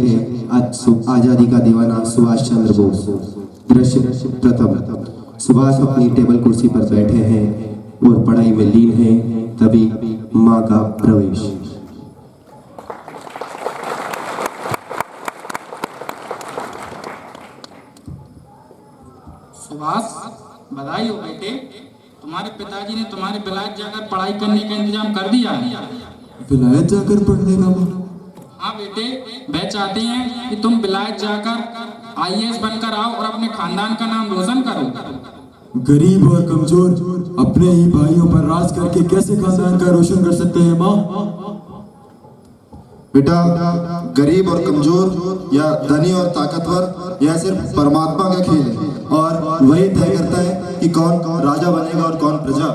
है आजादी का दीवाना सुभाष चंद्र बोस। दृश्य प्रथम, सुभाष अपनी टेबल कुर्सी पर बैठे हैं और पढ़ाई में लीन हैं। तभी मां का प्रवेश। सुभाष, बधाई हो बेटे, तुम्हारे पिताजी ने तुम्हारे विलायत जाकर पढ़ाई करने का इंतजाम कर दिया है। विलायत जाकर पढ़ने का? हाँ बेटे, वह चाहते हैं कि तुम विलायत जाकर आईएएस बनकर आओ और अपने खानदान का नाम रोशन करो। गरीब और कमजोर अपने ही भाइयों पर राज करके कैसे खानदान का रोशन कर सकते हैं माँ? बेटा, गरीब और कमजोर या धनी और ताकतवर यह सिर्फ परमात्मा का खेल है और वही तय करता है कि कौन राजा बनेगा और कौन प्रजा।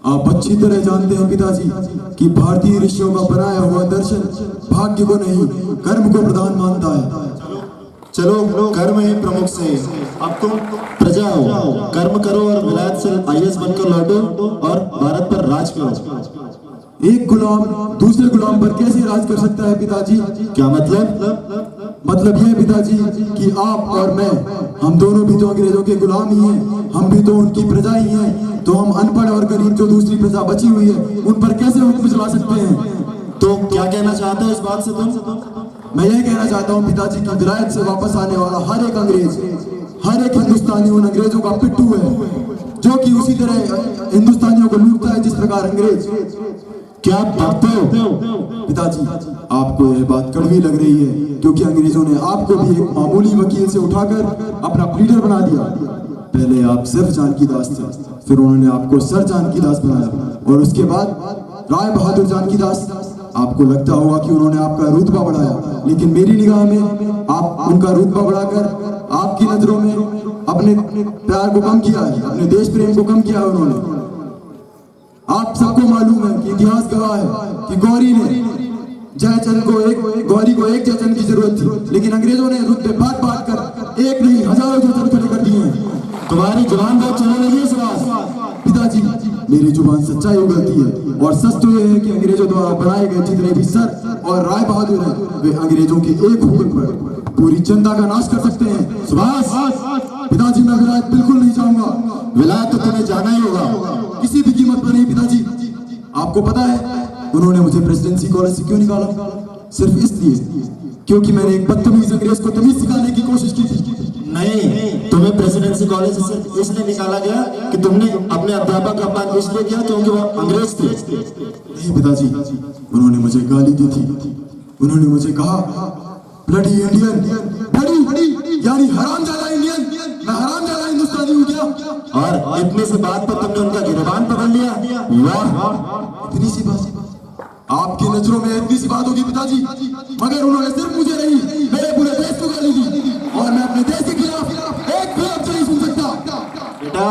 आप अच्छी तरह जानते हैं पिताजी कि भारतीय ऋषियों का बनाया हुआ दर्शन भाग्य को नहीं कर्म को प्रधान मानता है। चलो, कर्म ही प्रमुख से। अब तुम प्रजा हो, कर्म करो और विलायत से आईएएस बनकर लौटो और भारत पर राज करो। एक गुलाम दूसरे गुलाम पर कैसे राज कर सकता है पिताजी? क्या मतलब? मतलब यह पिताजी कि आप और मैं, हम दोनों भी तो अंग्रेजों के गुलाम ही हैं, हम भी तो उनकी प्रजा ही हैं। तो हम अनपढ़ और गरीब जो दूसरी प्रजा बची हुई है उन पर कैसे हुक्म चला सकते हैं? तो क्या कहना चाहते हो इस बात से तुम? मैं यह कहना चाहता हूँ पिताजी कि विलायत से वापस आने वाला हर एक अंग्रेज, हर एक हिंदुस्तानी उन अंग्रेजों का पिट्ठू है, जो कि उसी तरह हिंदुस्तानियों को लूटता है जिस प्रकार अंग्रेज। क्या बात हो पिताजी, आपको यह बात कड़वी लग रही है क्योंकि अंग्रेजों ने आपको भी एक मामूली वकील से उठाकर अपना प्लीडर बना दिया। पहले आप सिर्फ जानकीदास थे, फिर उन्होंने आपको सर जानकीदास बनाया और उसके बाद राय बहादुर जानकीदास। आपको लगता होगा कि उन्होंने आपका रुतबा बढ़ाया, लेकिन मेरी निगाह में आप उनका रुतबा बढ़ाकर आपकी नजरों में अपने प्यार को कम किया है, अपने देश प्रेम को कम किया है उन्होंने। आप सबको मालूम है कि इतिहास गवाह है कि गौरी को एक जयचंद की जरूरत थी, लेकिन अंग्रेजों ने रुतबे बांट कर एक नहीं हजारों जयचंद खड़े कर दिए हैं। तुम्हारी जुबान बहुत चलने लगी है सुभाष। पिताजी, मेरी जुबान सच्चाई उगलती है और सच तो यह है कि अंग्रेजों द्वारा बनाए गए जितने भी सर और राय बहादुर हैं वे अंग्रेजों के एक हुक्म पर पूरी जनता का नाश कर सकते हैं। सुभाष, पिताजी, मैं विलायत बिल्कुल नहीं जाऊंगा। विलायत तो तुम्हें जाना ही होगा, किसी भी कीमत पर नहीं। पिताजी, आपको पता है उन्होंने मुझे प्रेसिडेंसी कॉलेज से क्यों निकाला? सिर्फ इसलिए क्योंकि मैंने एक बदतमीज अंग्रेज को तमीज सिखाने की कोशिश की थी। नहीं, तुम्हें प्रेसिडेंसी कॉलेज से सिर्फ इसलिए निकाला गया कि तुमने अपने अध्यापक का अपमान इसलिए किया क्योंकि वो अंग्रेज थे। नहीं पिताजी, उन्होंने मुझे गाली दी थी। उन्होंने मुझे कहा, ब्लडी इंडियन, ब्लडी यानी हरामजादा इंडियन। मैं हरामजादा हिंदुस्तानी हूँ क्या? और इतने से बात पर तुमने उनका गिरबान पकड़ लिया। वाह, इतनी सी बात आपकी नजरों में इतनी सी बात होगी पिताजी, मगर उन्होंने सिर्फ मुझे नहीं मेरे पूरे देश को गाली दी और मैं अपने देश के खिलाफ एक भी लफ्ज नहीं सुन सकता। बेटा,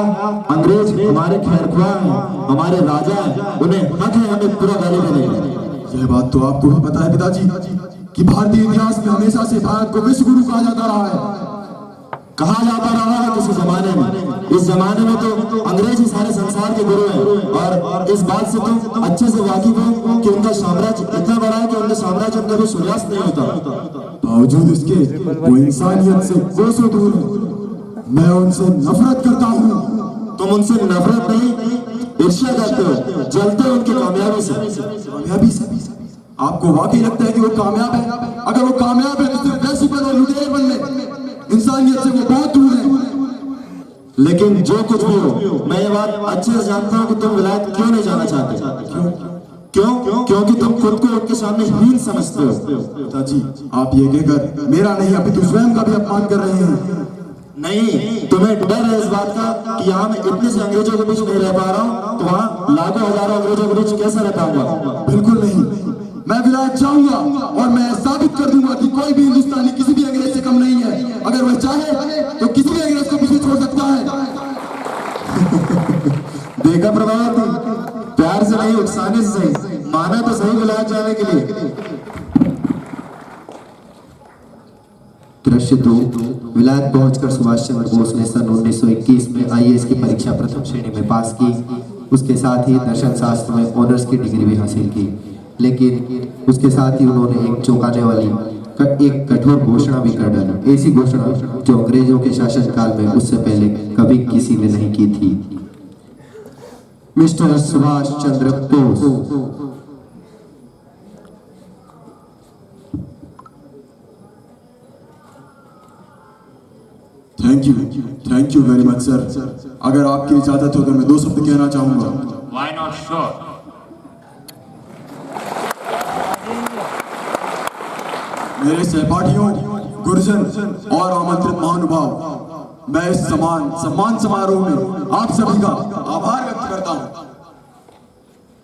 अंग्रेज हमारे खैरख्वाह हैं, हमारे राजा हैं, उन्हें हक है हमें पूरा गाली देने का। यह बात तो आपको भी पता है पिताजी कि भारतीय इतिहास में हमेशा से भारत को विश्व गुरु कहा जाता रहा है। कहा जाता रहा है किसी जमाने में, इस जमाने में तो अंग्रेज ही सारे संसार के गुरु हैं और इस बात से तो अच्छे से वाकिफ हो कि उनका साम्राज्य इतना बड़ा है कि उनके साम्राज्य में कभी सूर्यास्त नहीं होता। बावजूद इसके वो इंसानियत से कोसों दूर है। मैं उनसे नफरत करता हूँ। तुम उनसे नफरत नहीं, ईर्ष्या करते हो, जलते हो उनकी कामयाबी से। कामयाबी से? आपको वाकई लगता है कि वो कामयाब है? अगर वो कामयाब है तो सिर्फ वैसीपन और लुटेरेपन में, इंसानियत से वो बहुत दूर है। लेकिन जो कुछ भी हो, मैं ये बात अच्छे से जानता हूँ कि तुम विलायत क्यों नहीं जाना चाहते। क्यों? क्योंकि तुम खुद को उनके सामने हीन समझते हो। पिताजी, आप ये कहकर मेरा नहीं अपितु स्वयं का भी अपमान कर रहे हैं। नहीं, तुम्हें डर है इस बात का कि यहाँ मैं इतने से अंग्रेजों के बीच नहीं रह पा रहा हूँ, तो वहाँ लाखों हजारों अंग्रेजों के बीच कैसे रह पाऊंगा? बिल्कुल नहीं, मैं विलायत जाऊंगा और मैं साबित कर दूंगा कि कोई भी हिंदुस्तानी किसी भी अंग्रेज से कम नहीं है। अगर वह चाहे तो किसी भी अंग्रेज को पीछे छोड़ सकता है। देखा प्रभावती, प्यार से नहीं उकसाने से सही, माना तो सही विलायत जाने के लिए। दृश्य 2, विलायत पहुंचकर सुभाष चंद्र बोस ने सन 1921 में आईएएस की परीक्षा प्रथम श्रेणी में पास की। उसके साथ ही दर्शन शास्त्र में ऑनर्स की डिग्री भी हासिल की। लेकिन उसके साथ ही उन्होंने एक चौंकाने वाली एक कठोर घोषणा भी कर डाली, ऐसी घोषणा जो अंग्रेजों के शासनकाल में उससे पहले कभी किसी ने नहीं की थी। Mister Subhash Chandra Bose. Thank you very much sir. अगर आपकी इजाजत हो तो मैं 2 शब्द कहना चाहूंगा। Why not? Sure. मेरे सहपाठियों, गुरुजन और आमंत्रित महानुभाव, मैं इस सम्मान समारोह में आप सभी का आभार व्यक्त करता हूं।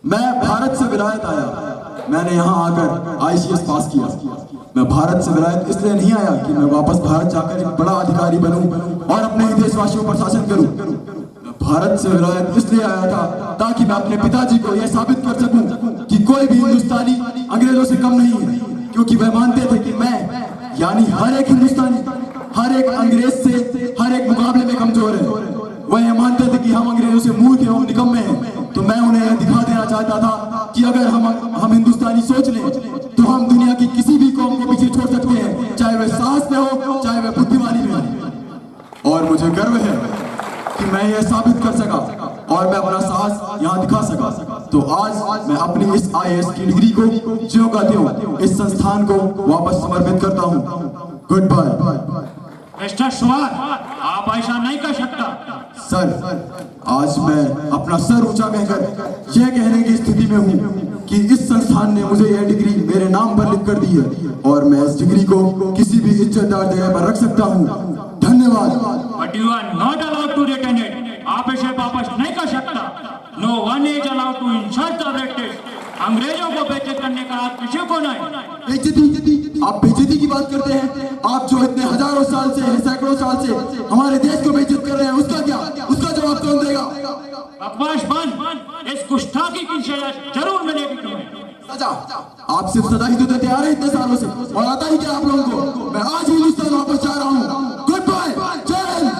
मैं भारत से विलायत आया, मैंने यहाँ आकर ICS पास किया। मैं भारत से विलायत इसलिए नहीं आया कि मैं वापस भारत जाकर एक बड़ा अधिकारी बनूं और अपने ही देशवासियों पर शासन करूं। मैं भारत से विलायत इसलिए आया था ताकि मैं अपने पिताजी को यह साबित कर सकूं कि कोई भी हिंदुस्तानी अंग्रेजों से कम नहीं है, क्योंकि वह मानते थे कि मैं यानी हर एक हिंदुस्तानी हर एक अंग्रेज से हर एक मुकाबले में कमजोर है। वह यह मानते थे कि हम अंग्रेजों से मूर्ख एवं निकम्मे हैं। तो मैं उन्हें यह दिखा देना चाहता था कि अगर हम हिंदुस्तानी सोच लें तो हम दुनिया की किसी भी कौम को पीछे छोड़ सकते हैं, चाहे वह साहस में हो चाहे वह बुद्धिमानी में हो। और मुझे गर्व है कि मैं यह साबित कर सका और मैं अपना साहस यहाँ दिखा सका। तो आज मैं अपनी इस IAS की डिग्री को ज्यों का त्यों इस संस्थान को वापस समर्पित करता हूँ। Good bye. मिस्टर सुभाष, आप ऐसा नहीं कर सकता। सर, आज मैं अपना सर ऊंचा कहकर यह कहने की स्थिति में हूँ कि इस संस्थान ने मुझे यह डिग्री मेरे नाम पर लिख कर दी है और मैं इस डिग्री को किसी भी इज्जतदार जगह पर रख सकता हूँ। धन्यवाद। But you are not allowed to retain it. आप इसे वापस नहीं कर सकता। No one is allowed to insult the British. अंग्रेजों को बेइज्जत करने का आप किसी को नहीं। बेइज्जती? आप बेइज्जती की बात करते हैं? आप जो इतने हजारों साल से सैकड़ों साल से हमारे देश को बेइज्जत कर रहे हैं, उसका क्या? उसका जवाब कौन देगा? बकवास बंद। इस गुस्ताखी की सजा जरूर मिलेगी तुम्हें। सजा? आप सिर्फ सजा ही तो देते आ रहे इतने सालों से, और आता ही क्या आप लोगों को? मैं आज ही हिंदुस्तान वापस जा रहा हूँ। Good bye. जय हिंद।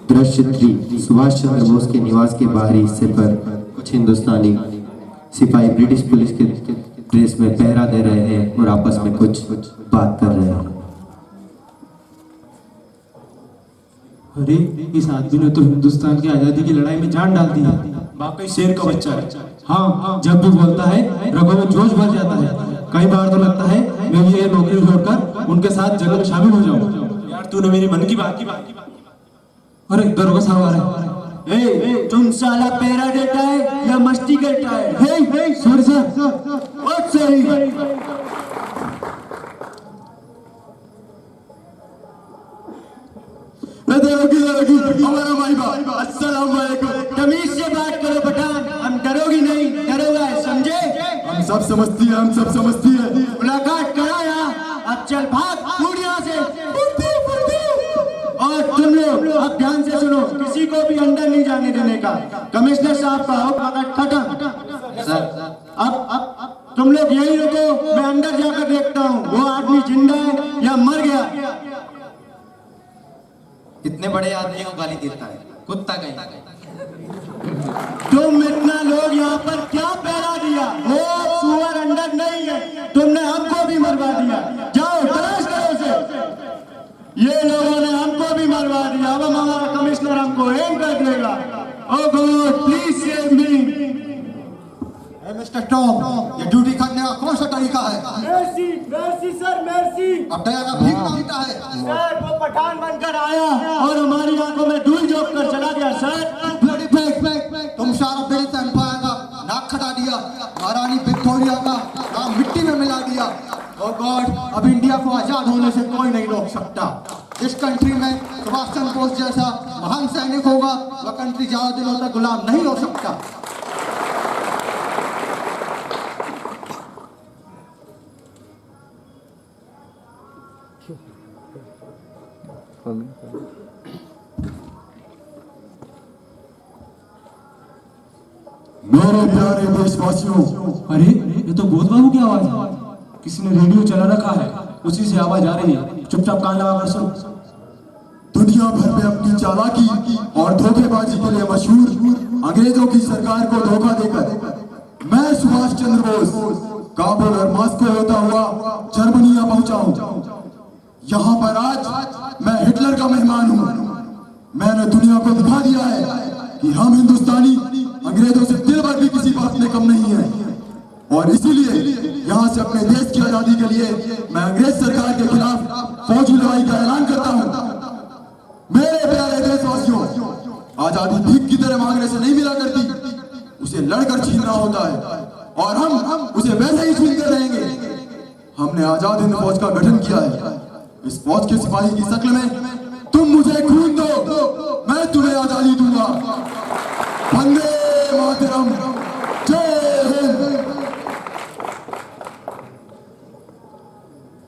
दृश्य 3। सुभाष चंद्र बोस के निवास के बाहरी हिस्से पर कुछ हिंदुस्तानी सिपाही ब्रिटिश पुलिस के ड्रेस में पहरा दे रहे हैं और आपस में कुछ बात कर रहे हैं। अरे, इस आदमी ने तो हिंदुस्तान की आजादी की लड़ाई में जान डाल दी है। वाकई शेर का बच्चा है। हाँ, जब भी बोलता है रगों में जोश भर जाता है। कई बार तो लगता है मैं ये नौकरी छोड़कर उनके साथ जंग में शामिल हो जाऊं। यार तूने मेरी मन की बात अरे, दरोगा साहब आ रहे हैं। तुम साला पैरा देता है या मस्ती करता है? Sorry sir. बहुत सही। हमारा भाई बाप, अस्सलाम वालेकुम। तमीज से बात करो पठान, हम डरोगी नहीं, डरोगा है, समझे? हम सब समझती है, हम सब समझती है। मुलाकात करा यहाँ, अब चल भाग, कूद यहाँ से। और तुम लोग अब ध्यान से सुनो, किसी को भी अंदर नहीं जाने देने का। कमिश्नर साहब का हुक्म खत्म। सर, अब तुम लोग यही रुको, मैं अंदर जाकर देखता हूँ वो आदमी जिंदा है या मर गया। इतने बड़े आदमी को गाली देता है, कुत्ता कहीं। तुम इतना लोग यहाँ पर क्या पहरा दिया? वो सुअर अंदर नहीं है, तुमने हमको भी मरवा दिया। जाओ तलाश करो उसे। ये लोगों ने हमको भी मरवा दिया, अब हमारा कमिश्नर हमको एम कर देगा। Oh God, please save me. Mister Tom, ये ड्यूटी करने का कौन सा तरीका है? Mercy, mercy sir, mercy. अब दया भीख मांगता है। सर, वो पठान बनकर आया और हमारी आंखों में धूल झोंक कर चला गया। सर, ब्लडी फेक, तुम सारा ब्रिटिश एम्पायर का नाक खटा दिया, महारानी विक्टोरिया का नाम मिट्टी में मिला दिया। ओह गॉड, अब इंडिया को आजाद होने से कोई नहीं रोक सकता। इस कंट्री में सुभाष चंद्र बोस जैसा महान सैनिक होगा, वह कंट्री ज्यादा दिनों तक गुलाम नहीं हो सकता। मेरे प्यारे देशवासियों, अरे, ये तो बोध बाबू की आवाज है। किसी ने रेडियो चला रखा है, उसी से आवाज आ रही है। चुपचाप कान लगा कर सुनो। दुनिया भर में अपनी चालाकी और धोखेबाजी के लिए मशहूर अंग्रेजों की सरकार को धोखा देकर मैं सुभाष चंद्र बोस काबुल और मॉस्को होता हुआ जर्मनिया पहुंचा हूं। यहाँ पर आज मैं हिटलर का मेहमान हूं। मैंने दुनिया को दिखा दिया है कि हम हिंदुस्तानी अंग्रेजों से दिल भर भी किसी बात में कम नहीं है, और इसीलिए यहाँ से अपने देश की आजादी के लिए मैं अंग्रेज सरकार के खिलाफ फौजी लड़ाई का ऐलान करता हूँ। मेरे प्यारे देशवासियों, आजादी भीख की तरह मांगने से नहीं मिला करती, उसे लड़कर छीनना होता है, और हम उसे वैसे ही छीन कर रहेंगे। हमने आजाद हिंद फौज का गठन किया है। इस फौज के सिपाही की शक्ल में तुम मुझे खून दो, मैं तुम्हें आजादी दूंगा। वंदे मातरम, जय हिंद।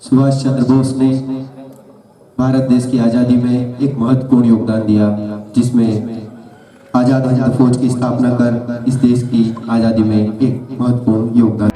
सुभाष चंद्र बोस ने भारत देश की आजादी में एक महत्वपूर्ण योगदान दिया, जिसमें आजाद हिंद फौज की स्थापना कर इस देश की आजादी में एक महत्वपूर्ण योगदान